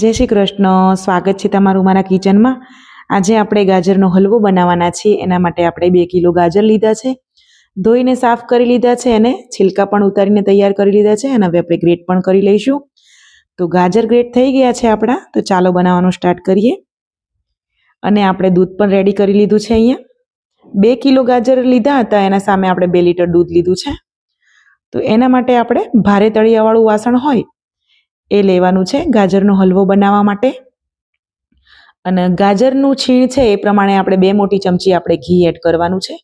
જય શ્રી કૃષ્ણ. સ્વાગત છે તમારું મારા કિચનમાં. આજે આપણે ગાજરનો હલવો બનાવવાના છીએ. એના માટે આપણે 2 કિલો ગાજર લીધા છે, ધોઈને સાફ કરી લીધા છે અને છિલકા પણ ઉતારીને તૈયાર કરી લીધા છે. અને હવે આપણે ગ્રેટ પણ કરી લઈશું. તો ગાજર ગ્રેટ થઈ ગયા છે આપણા. તો ચાલો બનાવવાનું સ્ટાર્ટ કરીએ. અને આપણે દૂધ પણ રેડી કરી લીધું છે. અહીંયા 2 કિલો ગાજર લીધા હતા, એના સામે આપણે 2 લીટર દૂધ લીધું છે. તો એના માટે આપણે ભારે તળિયાવાળું વાસણ હોય એ લેવાનું છે ગાજરનો હલવો બનાવવા માટે. અને ગાજરનું છીણ છે એ પ્રમાણે આપણે 2 મોટી ચમચી આપણે ઘી એડ કરવાનું છે.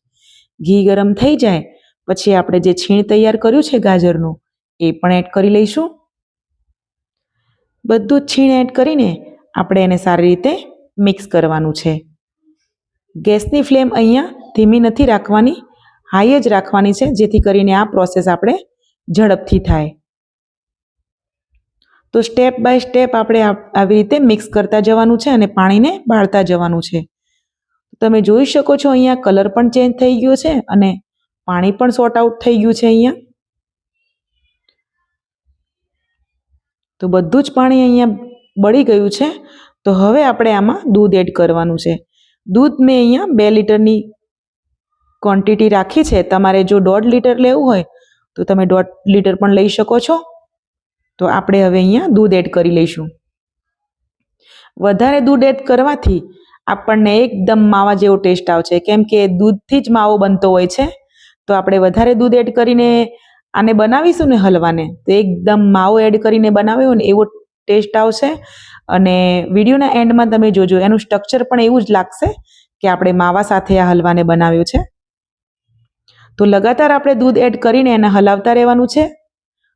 ઘી ગરમ થઈ જાય પછી આપણે જે છીણ તૈયાર કર્યું છે ગાજરનું એ પણ એડ કરી લઈશું. બધું જ છીણ એડ કરીને આપણે એને સારી રીતે મિક્સ કરવાનું છે. ગેસની ફ્લેમ અહીંયા ધીમી નથી રાખવાની, હાઈ જ રાખવાની છે, જેથી કરીને આ પ્રોસેસ આપણે ઝડપથી થાય. તો સ્ટેપ બાય સ્ટેપ આપણે આવી રીતે મિક્સ કરતા જવાનું છે અને પાણીને બાળતા જવાનું છે. તમે જોઈ શકો છો અહીંયા કલર પણ ચેન્જ થઈ ગયો છે અને પાણી પણ સોર્ટ આઉટ થઈ ગયું છે અહીંયા. તો બધું જ પાણી અહીંયા બળી ગયું છે. તો હવે આપણે આમાં દૂધ એડ કરવાનું છે. દૂધ મેં અહીંયા 2 લીટરની ક્વોન્ટિટી રાખી છે. તમારે જો 1.5 લીટર લેવું હોય તો તમે 1.5 લીટર પણ લઈ શકો છો. તો આપણે હવે અહીંયા દૂધ એડ કરી લઈશું. વધારે દૂધ એડ કરવાથી આપણને એકદમ માવા જેવો ટેસ્ટ આવશે, કેમ કે દૂધથી જ માવો બનતો હોય છે. તો આપણે વધારે દૂધ એડ કરીને આને બનાવીશું ને હલવાને, તો એકદમ માવો એડ કરીને બનાવ્યો ને એવો ટેસ્ટ આવશે. અને વિડીયોના એન્ડમાં તમે જોજો, એનું સ્ટ્રક્ચર પણ એવું જ લાગશે કે આપણે માવા સાથે આ હલવાને બનાવ્યો છે. તો લગાતાર આપણે દૂધ એડ કરીને એને હલાવતા રહેવાનું છે.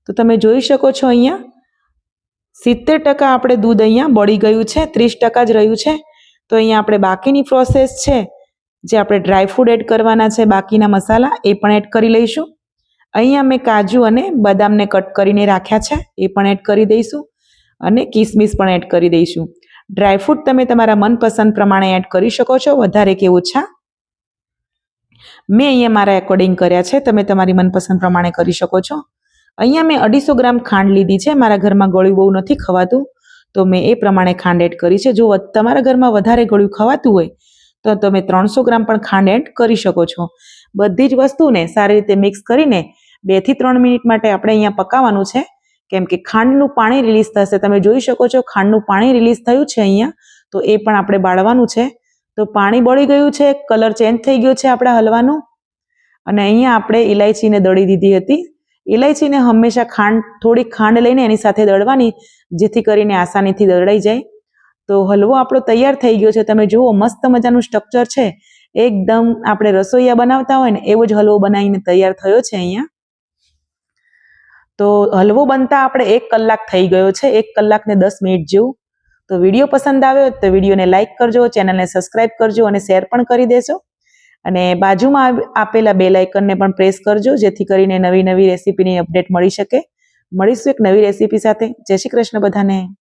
તો તમે જોઈ શકો છો અહીંયા 70% આપણે દૂધ અહીંયા બળી ગયું છે, 30% જ રહ્યું છે. તો અહીંયા આપણે બાકીની પ્રોસેસ છે, જે આપણે ડ્રાયફ્રૂટ એડ કરવાના છે, બાકીના મસાલા એ પણ એડ કરી લઈશું. અહીંયા મેં કાજુ અને બદામને કટ કરીને રાખ્યા છે, એ પણ એડ કરી દઈશું. અને કિસમિસ પણ એડ કરી દઈશું. ડ્રાયફ્રૂટ તમે તમારા મનપસંદ પ્રમાણે એડ કરી શકો છો, વધારે કે ઓછા. મેં અહીંયા મારા એકોર્ડિંગ કર્યા છે, તમે તમારી મનપસંદ પ્રમાણે કરી શકો છો. અહીંયા મેં 250 ગ્રામ ખાંડ લીધી છે. મારા ઘરમાં ગળ્યું બહુ નથી ખવાતું, તો મેં એ પ્રમાણે ખાંડ એડ કરી છે. જો તમારા ઘરમાં વધારે ગળ્યું ખવાતું હોય તો તમે 300 ગ્રામ પણ ખાંડ એડ કરી શકો છો. બધી જ વસ્તુને સારી રીતે મિક્સ કરીને 2 થી 3 મિનિટ માટે આપણે અહીંયા પકાવવાનું છે, કેમ કે ખાંડનું પાણી રિલીઝ થશે. તમે જોઈ શકો છો ખાંડનું પાણી રિલીઝ થયું છે અહીંયા, તો એ પણ આપણે બાળવાનું છે. તો પાણી બળી ગયું છે, કલર ચેન્જ થઈ ગયો છે આપણા હલવાનો. અને અહીંયા આપણે ઇલાયચીને દળી દીધી હતી. ઇલાયચીને હંમેશા થોડીક ખાંડ લઈને એની સાથે દળવાની, જેથી કરીને આસાનીથી દળાઈ જાય. તો હલવો આપણો તૈયાર થઈ ગયો છે. તમે જુઓ મસ્ત મજાનું સ્ટ્રક્ચર છે, એકદમ આપણે રસોઈયા બનાવતા હોય ને એવો જ હલવો બનાવીને તૈયાર થયો છે અહીંયા. તો હલવો બનતા આપણે 1 કલાક થઈ ગયો છે, 1 કલાક ને 10 મિનિટ જેવું. તો વિડીયો પસંદ આવ્યો તો વિડીયોને લાઇક કરજો, ચેનલને સબસ્ક્રાઇબ કરજો અને શેર પણ કરી દેજો. અને બાજુમાં આપેલા બેલ આઇકનને પણ પ્રેસ કરજો, જેથી કરીને નવી નવી રેસીપીની અપડેટ મળી શકે. મળીશું એક નવી રેસીપી સાથે. જય શ્રી કૃષ્ણ બધાને.